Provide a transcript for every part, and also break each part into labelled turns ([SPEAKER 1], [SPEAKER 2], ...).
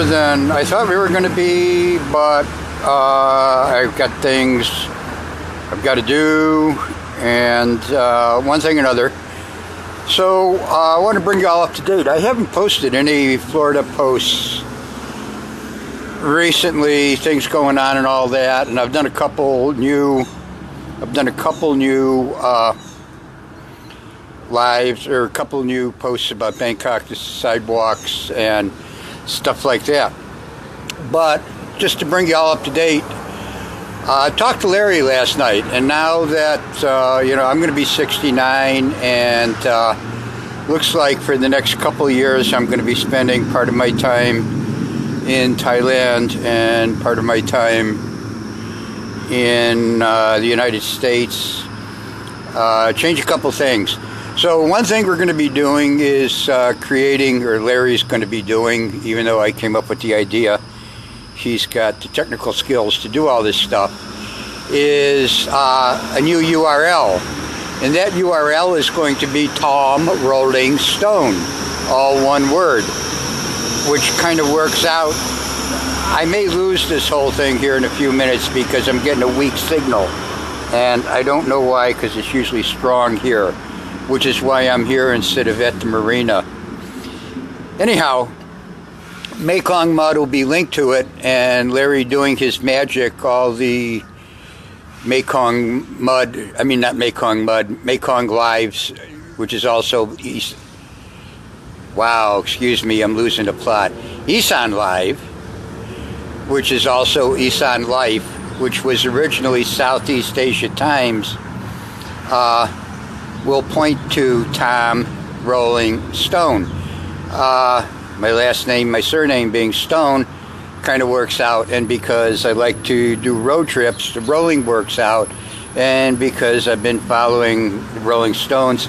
[SPEAKER 1] than I thought we were going to be, but I've got things I've got to do, and one thing or another. So I want to bring you all up to date. I haven't posted any Florida posts recently, things going on and all that, and I've done a couple new lives, or a couple new posts about Bangkok, the sidewalks and stuff like that. But just to bring you all up to date, I talked to Larry last night, and now that I'm going to be 69, and looks like for the next couple of years I'm going to be spending part of my time in Thailand and part of my time in the United States. Change a couple things. So one thing we're going to be doing is creating, or Larry's going to be doing, even though I came up with the idea, he's got the technical skills to do all this stuff, is a new URL. And that URL is going to be Tom Rolling Stone, all one word, which kind of works out. I may lose this whole thing here in a few minutes because I'm getting a weak signal. And I don't know why, because it's usually strong here, which is why I'm here instead of at the marina. Anyhow, Mekong Mud will be linked to it, and Larry doing his magic, all the Mekong Lives, which is also I'm losing the plot. Isan Live, which is also Isan Life, which was originally Southeast Asia Times, will point to Tom Rolling Stone. My surname being Stone kind of works out, and because I like to do road trips, the rolling works out, and because I've been following the Rolling Stones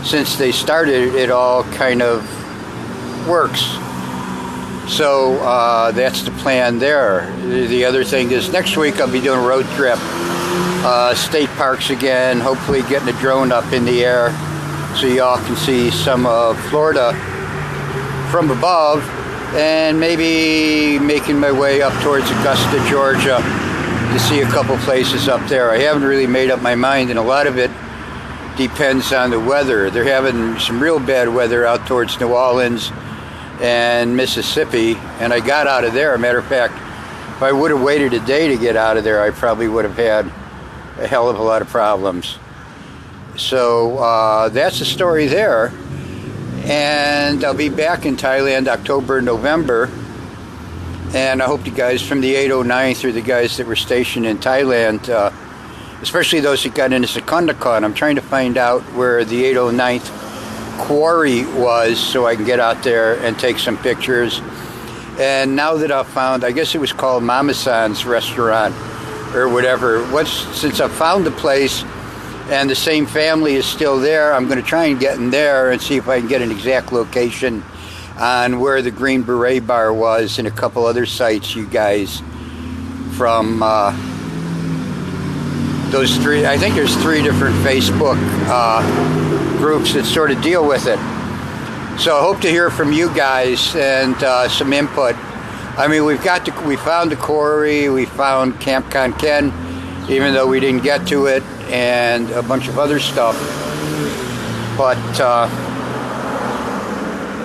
[SPEAKER 1] since they started, it all kind of works. So that's the plan there. The other thing is next week I'll be doing a road trip, state parks again, hopefully getting a drone up in the air so y'all can see some of Florida from above, and maybe making my way up towards Augusta, Georgia to see a couple places up there. I haven't really made up my mind, and a lot of it depends on the weather. They're having some real bad weather out towards New Orleans and Mississippi, and I got out of there. Matter of fact, if I would have waited a day to get out of there, I probably would have had a hell of a lot of problems. So that's the story there. And I'll be back in Thailand October, November, and I hope the guys from the 809th, or the guys that were stationed in Thailand, especially those that got into Secundakan, I'm trying to find out where the 809th quarry was so I can get out there and take some pictures. And now that I've found, I guess it was called Mama San's restaurant or whatever, since I've found the place and the same family is still there, I'm going to try and get in there and see if I can get an exact location on where the Green Beret Bar was, and a couple other sites, you guys, from those three. I think there's 3 different Facebook groups that sort of deal with it. So I hope to hear from you guys and some input. I mean, we found the quarry, we found Camp Con Ken, even though we didn't get to it, and a bunch of other stuff. But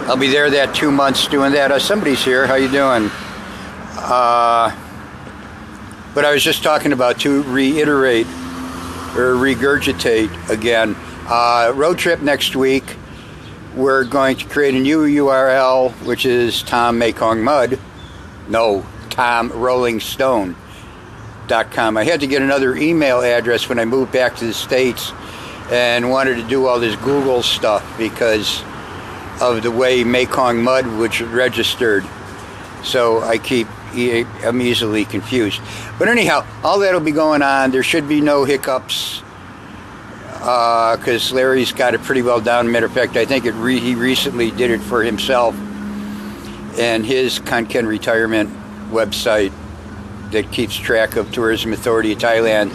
[SPEAKER 1] I'll be there that 2 months doing that. Somebody's here. How you doing? But I was just talking about, to reiterate or regurgitate again, road trip next week. We're going to create a new URL, which is Tom Rolling Stone. .com. I had to get another email address when I moved back to the States and wanted to do all this Google stuff because of the way Mekong Mud was registered. So I'm easily confused. But anyhow, all that'll be going on. There should be no hiccups because Larry's got it pretty well down. Matter of fact, I think he recently did it for himself and his Konkan retirement website that keeps track of Tourism Authority of Thailand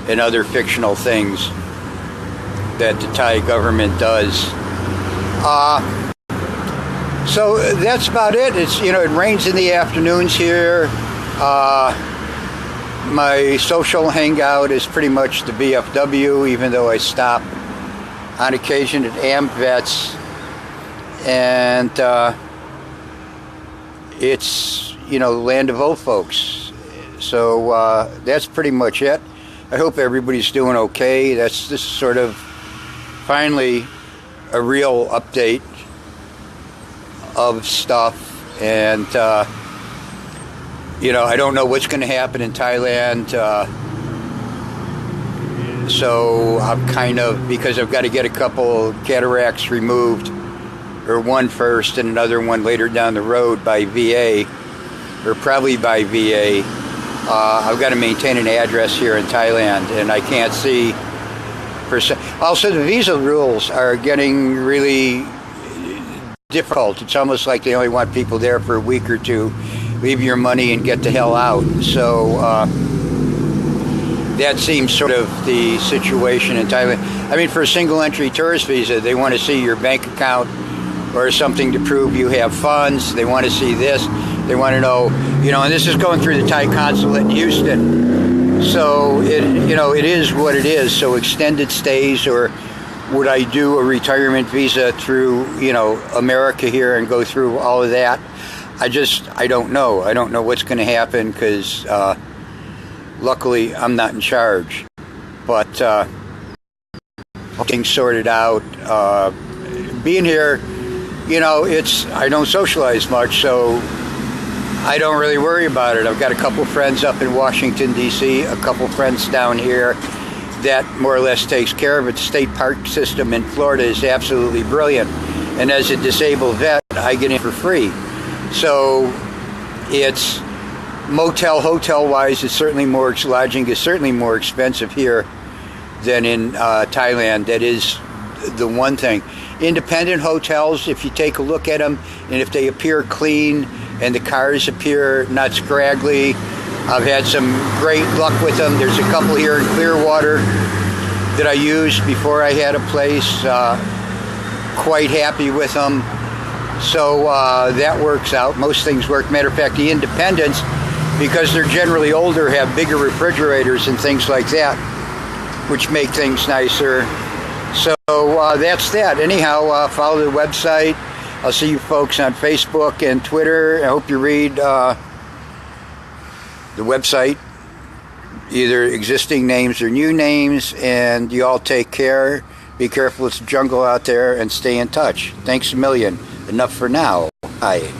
[SPEAKER 1] and other fictional things that the Thai government does. So that's about it. It's, you know, it rains in the afternoons here. My social hangout is pretty much the VFW, even though I stop on occasion at AmVets. And it's, you know, the land of old folks. So that's pretty much it. I hope everybody's doing okay. This is sort of finally a real update of stuff. And you know, I don't know what's going to happen in Thailand. So I'm kind of, because I've got to get a couple cataracts removed, or one first and another one later down the road by VA, or probably by VA. I've got to maintain an address here in Thailand, and I can't see. Also, the visa rules are getting really difficult. It's almost like they only want people there for a week or two. Leave your money and get the hell out. So that seems sort of the situation in Thailand. I mean, for a single entry tourist visa, they want to see your bank account or something to prove you have funds. They want to see this. They want to know, you know, and this is going through the Thai consulate in Houston. So it is what it is. So extended stays, or would I do a retirement visa through, you know, America here and go through all of that? I don't know. I don't know what's going to happen, because luckily I'm not in charge. But getting sorted out. Being here, you know, I don't socialize much, so I don't really worry about it. I've got a couple friends up in Washington, D.C., a couple friends down here. That more or less takes care of it. The state park system in Florida is absolutely brilliant. And as a disabled vet, I get in for free. So it's hotel-wise, it's certainly lodging is certainly more expensive here than in Thailand. That is the one thing. Independent hotels, if you take a look at them, and if they appear clean and the cars appear not scraggly, I've had some great luck with them. There's a couple here in Clearwater that I used before I had a place. Quite happy with them. So that works out. Most things work. Matter of fact, the independents, because they're generally older, have bigger refrigerators and things like that, which make things nicer. So that's that. Anyhow, follow the website. I'll see you folks on Facebook and Twitter. I hope you read the website, either existing names or new names, and you all take care. Be careful, it's a jungle out there, and stay in touch. Thanks a million. Enough for now. Bye.